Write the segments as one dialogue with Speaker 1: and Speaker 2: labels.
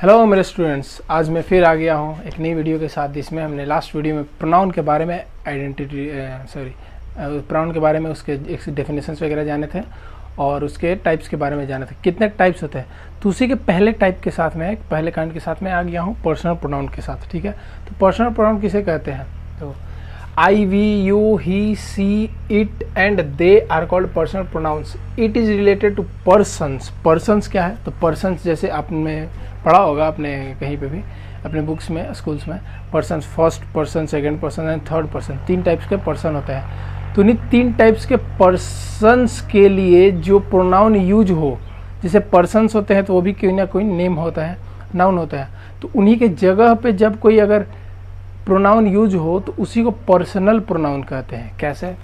Speaker 1: Hello मेरे students, आज मैं फिर आ गया हूँ एक नई वीडियो के साथ, जिसमें हमने लास्ट वीडियो में प्रोनाउन के बारे में प्रोनाउन के बारे में उसके एक डेफिनेशंस वगैरह जाने थे और उसके टाइप्स के बारे में जाने थे, कितने टाइप्स होते हैं। तो उसी के पहले टाइप के साथ में, पहले कांड के साथ में आ गया हूँ पर्सनल प्रोनाउन के साथ। ठीक है, तो पर्सनल प्रोनाउन किसे कहते हैं? तो I, we, you, he, she, it and they are called personal pronouns. It is related to persons. Persons क्या है? तो persons जैसे आपने पढ़ा होगा अपने कहीं पे भी अपने बुक्स में, स्कूल्स में, persons first person, second person and third person, 3 types के पर्सन होते हैं। तो इन्हीं 3 टाइप्स के पर्सन्स के लिए जो प्रोनाउन यूज हो, जैसे पर्सन्स होते हैं तो वो भी कोई ना कोई नेम होता है, नाउन होता है, तो उन्हीं के जगह पे जब कोई अगर प्रोनाउन यूज हो तो उसी को पर्सनल प्रोनाउन कहते हैं। कैसे?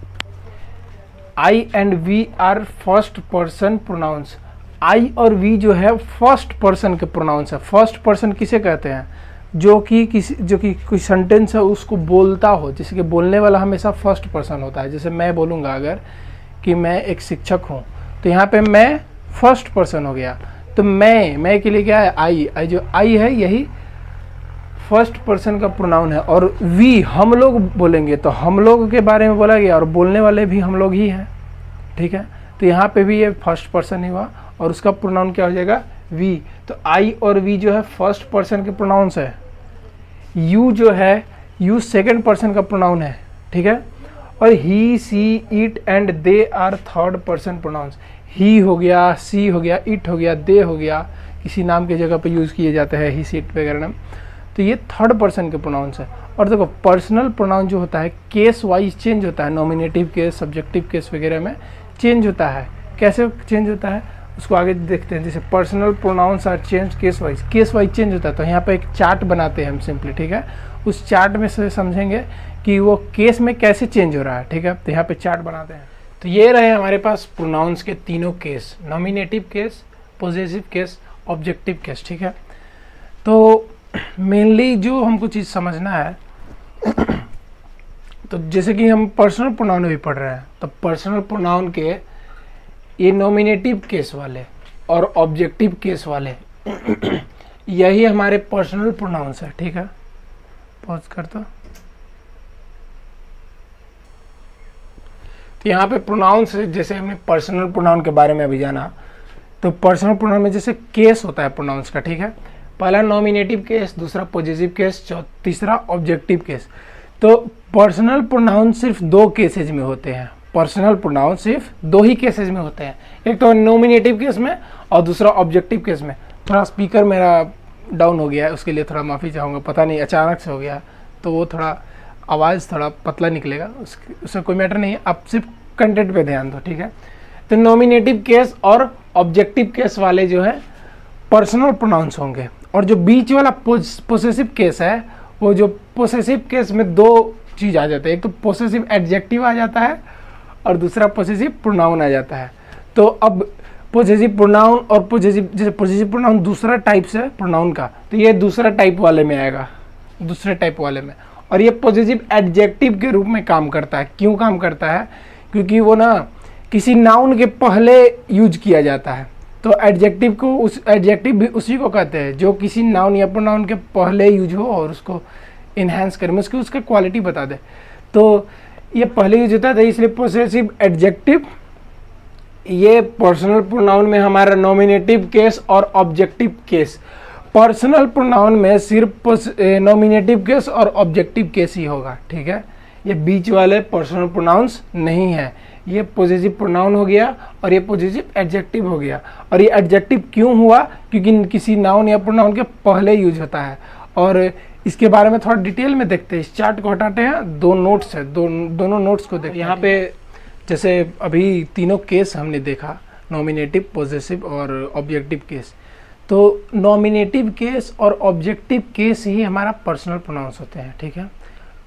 Speaker 1: I and we are first person pronouns. I और वी जो है फर्स्ट पर्सन के प्रोनाउंस है। फर्स्ट पर्सन किसे कहते हैं? जो कि कोई सेंटेंस है उसको बोलता हो, जैसे कि बोलने वाला हमेशा फर्स्ट पर्सन होता है। जैसे मैं बोलूँगा अगर कि मैं एक शिक्षक हूँ, तो यहाँ पे मैं फर्स्ट पर्सन हो गया। तो मैं के लिए क्या है? आई जो आई है यही फर्स्ट पर्सन का प्रोनाउन है। और वी हम लोग बोलेंगे तो हम लोग के बारे में बोला गया और बोलने वाले भी हम लोग ही हैं। ठीक है, तो यहाँ पे भी ये फर्स्ट पर्सन ही हुआ और उसका प्रोनाउन क्या हो जाएगा? वी। तो आई और वी जो है फर्स्ट पर्सन के प्रोनाउंस है। यू जो है, यू सेकंड पर्सन का प्रोनाउन है। ठीक है, और he, she, it and they are third person pronouns. He हो गया, सी हो गया, इट हो गया, दे हो गया, किसी नाम की जगह पे यूज़ किए जाते हैं, ही, सी, इट वगैरह नाम। तो ये थर्ड पर्सन के प्रोनाउंस है। और देखो पर्सनल प्रोनाउन जो होता है केस वाइज चेंज होता है, नॉमिनेटिव केस, सब्जेक्टिव केस वगैरह में चेंज होता है। कैसे चेंज होता है उसको आगे देखते हैं। जैसे personal pronouns are change case wise change होता है। तो यहाँ पे एक चार्ट बनाते हैं हम सिंपली। ठीक है, उस चार्ट में से समझेंगे कि वो केस में कैसे चेंज हो रहा है। ठीक है, तो यहाँ पे चार्ट बनाते हैं। तो ये रहे हमारे पास प्रोनाउंस के तीनों case, nominative case, possessive case, objective case. ठीक है, तो मेनली जो हमको चीज़ समझना है तो जैसे कि हम पर्सनल प्रोनाउन भी पढ़ रहे हैं, तो पर्सनल प्रोनाउन के ये नॉमिनेटिव केस वाले और ऑब्जेक्टिव केस वाले यही हमारे पर्सनल प्रोनाउंस है। ठीक है, पॉज कर दो। तो यहाँ पे प्रोनाउंस, जैसे हमने पर्सनल प्रोनाउन के बारे में अभी जाना, तो पर्सनल प्रोनाउन में जैसे केस होता है प्रोनाउंस का। ठीक है, पहला नॉमिनेटिव केस, दूसरा पॉजिटिव केस, तीसरा ऑब्जेक्टिव केस। तो पर्सनल प्रोनाउन सिर्फ 2 केसेज में होते हैं। पर्सनल प्रोनाउन सिर्फ 2 ही केसेज में होते हैं, एक तो नॉमिनेटिव केस में और दूसरा ऑब्जेक्टिव केस में। थोड़ा स्पीकर मेरा डाउन हो गया है, उसके लिए थोड़ा माफ़ी चाहूँगा, पता नहीं अचानक से हो गया, तो वो थोड़ा आवाज़ थोड़ा पतला निकलेगा, उससे कोई मैटर नहीं है। आप सिर्फ कंटेंट पे ध्यान दो। ठीक है, तो नॉमिनेटिव केस और ऑब्जेक्टिव केस वाले जो है पर्सनल प्रोनाउंस होंगे। और जो बीच वाला पोसेसिव केस है, वो जो पोसेसिव केस में 2 चीज़ आ जाते हैं, एक तो पोसेसिव एडजेक्टिव आ जाता है और दूसरा पोसेसिव प्रोनाउन आ जाता है। तो अब पोसेसिव प्रोनाउन और जैसे पोसेसिव प्रोनाउन दूसरा टाइप है प्रोनाउन का, तो ये दूसरा टाइप वाले में आएगा, दूसरे टाइप वाले में। और ये पोसेसिव एडजेक्टिव के रूप में काम करता है। क्यों काम करता है? क्योंकि वो ना किसी नाउन के पहले यूज किया जाता है। तो एडजेक्टिव को, उस एडजेक्टिव भी उसी को कहते हैं जो किसी नाउन या प्रोनाउन के पहले यूज हो और उसको इन्हेंस करे, उसका क्वालिटी बता दे। तो ये पहले यूज होता था, इसलिए पोसेसिव एडजेक्टिव ये पर्सनल प्रोनाउन में हमारा नॉमिनेटिव केस और ऑब्जेक्टिव केस। पर्सनल प्रोनाउन में सिर्फ नॉमिनेटिव केस और ऑब्जेक्टिव केस ही होगा। ठीक है, ये बीच वाले पर्सनल प्रोनाउंस नहीं है। ये पॉजिटिव प्रोनाउन हो गया और ये पॉजिटिव एडजेक्टिव हो गया। और ये एडजेक्टिव क्यों हुआ? क्योंकि किसी नाउन या प्रोनाउन के पहले यूज होता है। और इसके बारे में थोड़ा डिटेल में देखते हैं। इस चार्ट को हटाते हैं, 2 नोट्स है, दोनों नोट्स को देखते हैं। यहाँ पे जैसे अभी तीनों केस हमने देखा, नॉमिनेटिव, पॉसेसिव और ऑब्जेक्टिव केस। तो नॉमिनेटिव केस और ऑब्जेक्टिव केस ही हमारा पर्सनल प्रोनाउंस होते हैं। ठीक है,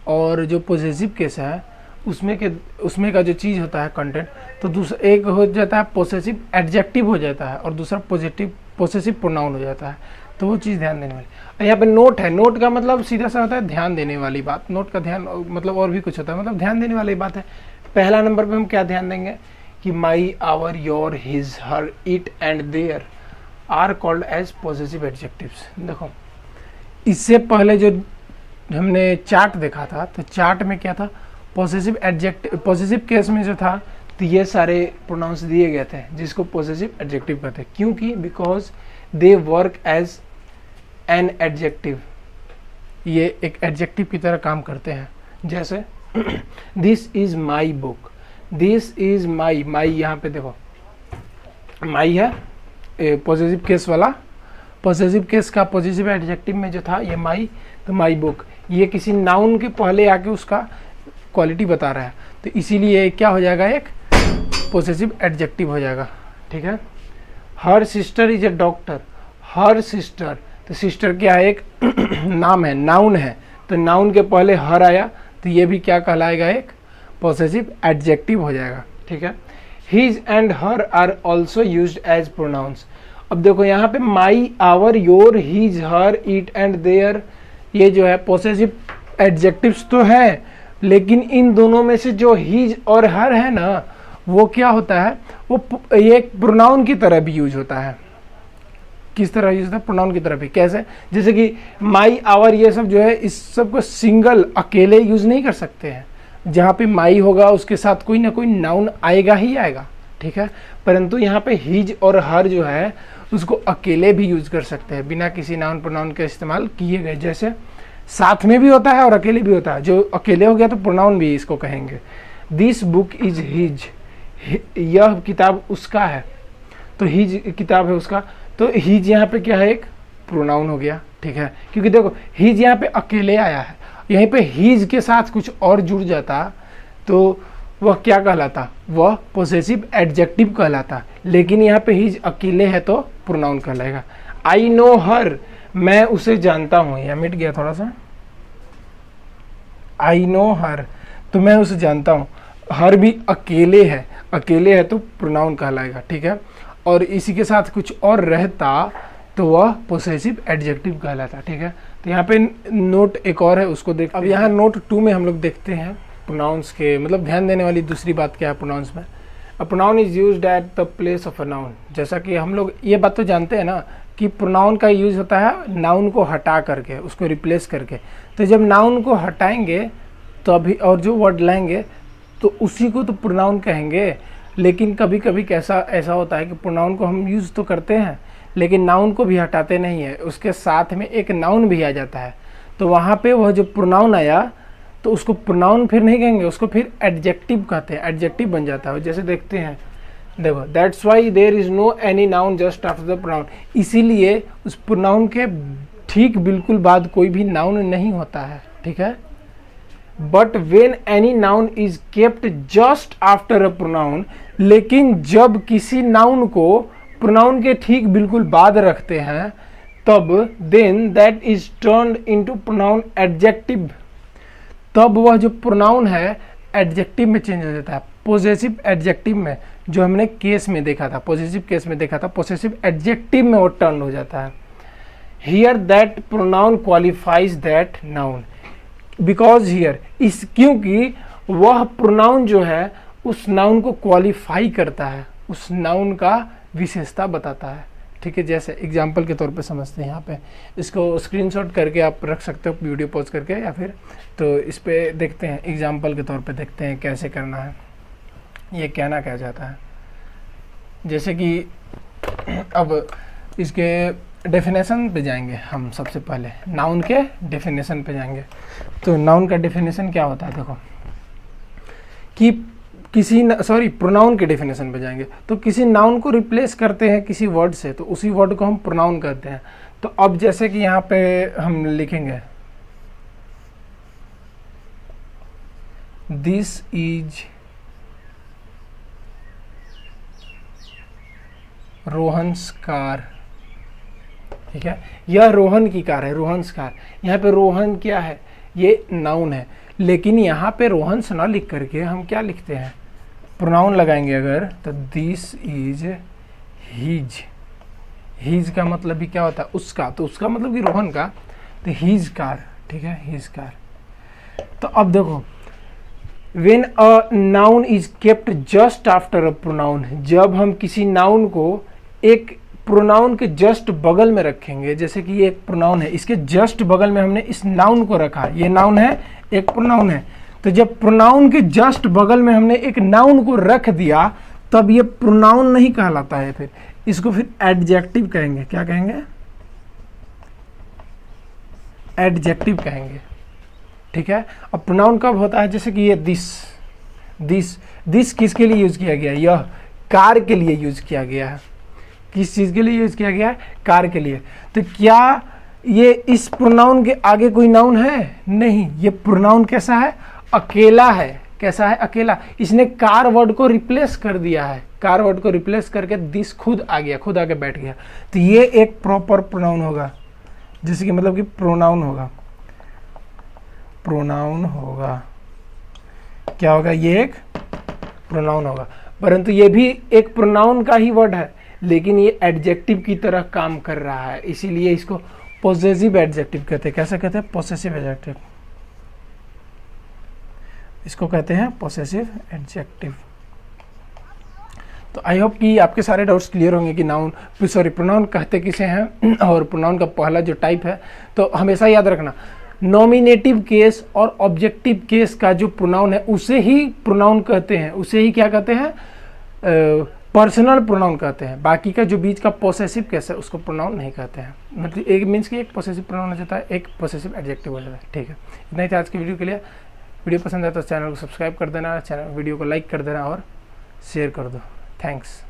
Speaker 1: और जो पॉसेसिव केस है उसमें का जो चीज़ होता है कंटेंट, तो दूसरा एक हो जाता है पॉसेसिव एडजेक्टिव हो जाता है और दूसरा पॉसेसिव प्रोनाउन हो जाता है। तो वो चीज़ ध्यान देने वाली। और यहाँ पे नोट है, नोट का मतलब सीधा सा होता है ध्यान देने वाली बात। नोट का ध्यान मतलब और भी कुछ होता है, मतलब ध्यान देने वाली बात है। पहला नंबर पे हम क्या ध्यान देंगे कि my, our, your, his, her, it and their. Are called as possessive adjectives. देखो इससे पहले जो हमने चार्ट देखा था, तो चार्ट में क्या था, पॉसेसिव एडजेक्टिव, पॉसेसिव केस में जो था तो ये सारे प्रोनाउंस दिए गए थे जिसको पॉसेसिव एडजेक्टिव कहते हैं। क्योंकि because they work as an adjective, ये एक एडजेक्टिव की तरह काम करते हैं। जैसे this is my book, this is my, my यहाँ पे देखो माई है पॉसेसिव केस वाला, पॉसेसिव केस का पॉसेसिव एडजेक्टिव में जो था ये माई, तो माई बुक ये किसी नाउन के पहले आके उसका क्वालिटी बता रहा है, तो इसीलिए क्या हो जाएगा, एक पॉसेसिव एडजेक्टिव हो जाएगा। ठीक है। Her sister is a doctor, her sister, तो सिस्टर क्या है, एक नाम है, नाउन है, तो नाउन के पहले हर आया तो ये भी क्या कहलाएगा, एक पॉसेसिव एडजेक्टिव हो जाएगा। ठीक है। His and her are also used as pronouns. अब देखो यहाँ पे my, our, your, his, her, it and their, ये जो है पॉसेसिव एडजेक्टिव्स तो है, लेकिन इन दोनों में से जो हिज और हर है ना, वो क्या होता है, वो ये एक प्रोनाउन की तरह भी यूज होता है। किस तरह यूज होता है, प्रोनाउन की तरह भी। कैसे, जैसे कि माई, आवर, ये सब जो है इस सब को सिंगल अकेले यूज नहीं कर सकते हैं। जहाँ पे माई होगा उसके साथ कोई ना कोई नाउन आएगा ही आएगा। ठीक है। परंतु यहाँ पे हिज और हर जो है उसको अकेले भी यूज कर सकते हैं बिना किसी नाउन प्रोनाउन का इस्तेमाल किए गए। जैसे साथ में भी होता है और अकेले भी होता है। जो अकेले हो गया तो प्रोनाउन भी इसको कहेंगे। दिस बुक इज हिज, यह किताब उसका है, तो हिज किताब है उसका, तो हिज यहाँ पे क्या है, एक प्रोनाउन हो गया। ठीक है। क्योंकि देखो हिज यहाँ पे अकेले आया है, यहीं पे हिज के साथ कुछ और जुड़ जाता तो वह क्या कहलाता, वह पॉसेसिव एडजेक्टिव कहलाता, लेकिन यहाँ पे हिज अकेले है तो प्रोनाउन कहलाएगा। आई नो हर, मैं उसे जानता हूँ, यह मिट गया थोड़ा सा, आई नो हर, तो मैं उसे जानता हूँ, हर भी अकेले है तो प्रोनाउन कहलाएगा। ठीक है। और इसी के साथ कुछ और रहता तो वह पॉसेसिव एडजेक्टिव कहलाता। ठीक है। तो यहाँ पे नोट एक और है, उसको देख। अब यहाँ नोट 2 में हम लोग देखते हैं प्रोनाउंस के, मतलब ध्यान देने वाली दूसरी बात क्या है प्रोनाउंस में। A pronoun is used at the place of a noun. जैसा कि हम लोग ये बात तो जानते हैं ना कि प्रोनाउन का यूज होता है नाउन को हटा करके, उसको रिप्लेस करके। तो जब नाउन को हटाएंगे तो अभी और जो वर्ड लाएंगे तो उसी को तो प्रोनाउन कहेंगे। लेकिन कभी कभी ऐसा होता है कि प्रोनाउन को हम यूज़ तो करते हैं लेकिन नाउन को भी हटाते नहीं है, उसके साथ में एक नाउन भी आ जाता है, तो वहाँ पे वह जो प्रोनाउन आया तो उसको प्रोनाउन फिर नहीं कहेंगे, उसको फिर एडजेक्टिव कहते हैं, एडजेक्टिव बन जाता है। जैसे देखते हैं, देखो that's why there is no any noun just after the pronoun, इसीलिए उस प्रोनाउन के ठीक बिल्कुल बाद कोई भी नाउन नहीं होता है। ठीक है। But when any noun is kept just after a pronoun, लेकिन जब किसी नाउन को प्रोनाउन के ठीक बिल्कुल बाद रखते हैं तब then that is turned into pronoun adjective, तब वह जो प्रोनाउन है एडजेक्टिव में चेंज हो जाता है। पॉसेसिव एडजेक्टिव में जो हमने केस में देखा था, पॉसेसिव केस में देखा था, पॉसेसिव एडजेक्टिव में वो टर्न हो जाता है। Here that pronoun qualifies that noun, because here इस, क्योंकि वह प्रोनाउन जो है उस नाउन को क्वालिफाई करता है, उस नाउन का विशेषता बताता है। ठीक है। जैसे एग्जाम्पल के तौर पे समझते हैं, यहाँ पे इसको स्क्रीनशॉट करके आप रख सकते हो वीडियो पॉज करके, या फिर तो इस पे देखते हैं एग्जाम्पल के तौर पे देखते हैं कैसे करना है, ये कहना क्या चाहता है। जैसे कि अब इसके डेफिनेशन पे जाएंगे हम, सबसे पहले नाउन के डेफिनेशन पे जाएंगे। तो नाउन का डेफिनेशन क्या होता है, देखो कि प्रोनाउन के डेफिनेशन पे जाएंगे। तो किसी नाउन को रिप्लेस करते हैं किसी वर्ड से तो उसी वर्ड को हम प्रोनाउन कहते हैं। तो अब जैसे कि यहाँ पे हम लिखेंगे दिस इज रोहन्स कार। ठीक है। यह रोहन की कार है, रोहन्स कार। यहाँ पे रोहन क्या है, ये नाउन है, लेकिन यहाँ पे रोहन्स ना लिख करके हम क्या लिखते हैं, प्रोनाउन लगाएंगे अगर, तो दिस इज हिज। हिज का मतलब भी क्या होता है, उसका, तो उसका मतलब कि रोहन का, तो हिज कार। ठीक है। His car. तो अब देखो when a noun is kept just after a pronoun, जब हम किसी नाउन को एक प्रोनाउन के जस्ट बगल में रखेंगे, जैसे कि ये एक प्रोनाउन है, इसके जस्ट बगल में हमने इस नाउन को रखा, ये नाउन है, एक प्रोनाउन है, तो जब प्रोनाउन के जस्ट बगल में हमने एक नाउन को रख दिया तब ये प्रोनाउन नहीं कहलाता है, फिर इसको फिर एडजेक्टिव कहेंगे। क्या कहेंगे? एडजेक्टिव कहेंगे, ठीक है। अब प्रोनाउन कब होता है? जैसे कि ये दिस किसके लिए यूज किया गया? यह कार के लिए यूज किया गया है। किस चीज के लिए यूज किया गया है? कार के लिए। तो क्या ये इस प्रोनाउन के आगे कोई नाउन है? नहीं, ये प्रोनाउन कैसा है? अकेला है। कैसा है? अकेला। इसने कार वर्ड को रिप्लेस कर दिया है, कार वर्ड को रिप्लेस करके दिस खुद आ गया, खुद आके बैठ गया, तो ये एक प्रॉपर प्रोनाउन होगा, जैसे कि मतलब कि प्रोनाउन होगा, प्रोनाउन होगा। क्या होगा? ये एक प्रोनाउन होगा, परंतु ये भी एक प्रोनाउन का ही वर्ड है, लेकिन ये एडजेक्टिव की तरह काम कर रहा है, इसीलिए इसको पोसेसिव एडजेक्टिव कहते हैं। कैसे कहते हैं? पोसेसिव एडजेक्टिव, इसको कहते हैं पोसेसिव एडजेक्टिव। तो आई होप कि आपके सारे डाउट्स क्लियर होंगे कि नाउन सॉरी प्रोनाउन कहते किसे हैं और प्रोनाउन का पहला जो टाइप है। तो हमेशा याद रखना, नॉमिनेटिव केस और ऑब्जेक्टिव केस का जो प्रोनाउन है उसे ही प्रोनाउन कहते हैं, उसे ही क्या कहते हैं? पर्सनल प्रोनाउन कहते हैं। बाकी का जो बीच का पोसेसिव केस है उसको प्रोनाउन नहीं कहते हैं। मतलब एक मीन्स कि एक पोसेसिव प्रोनाउन हो जाता है, एक पोसेसिव एडजेक्टिव हो जाता है, ठीक है। इतना ही था आज की वीडियो के लिए। वीडियो पसंद आए तो चैनल को सब्सक्राइब कर देना, चैनल वीडियो को लाइक कर देना और शेयर कर दो। थैंक्स।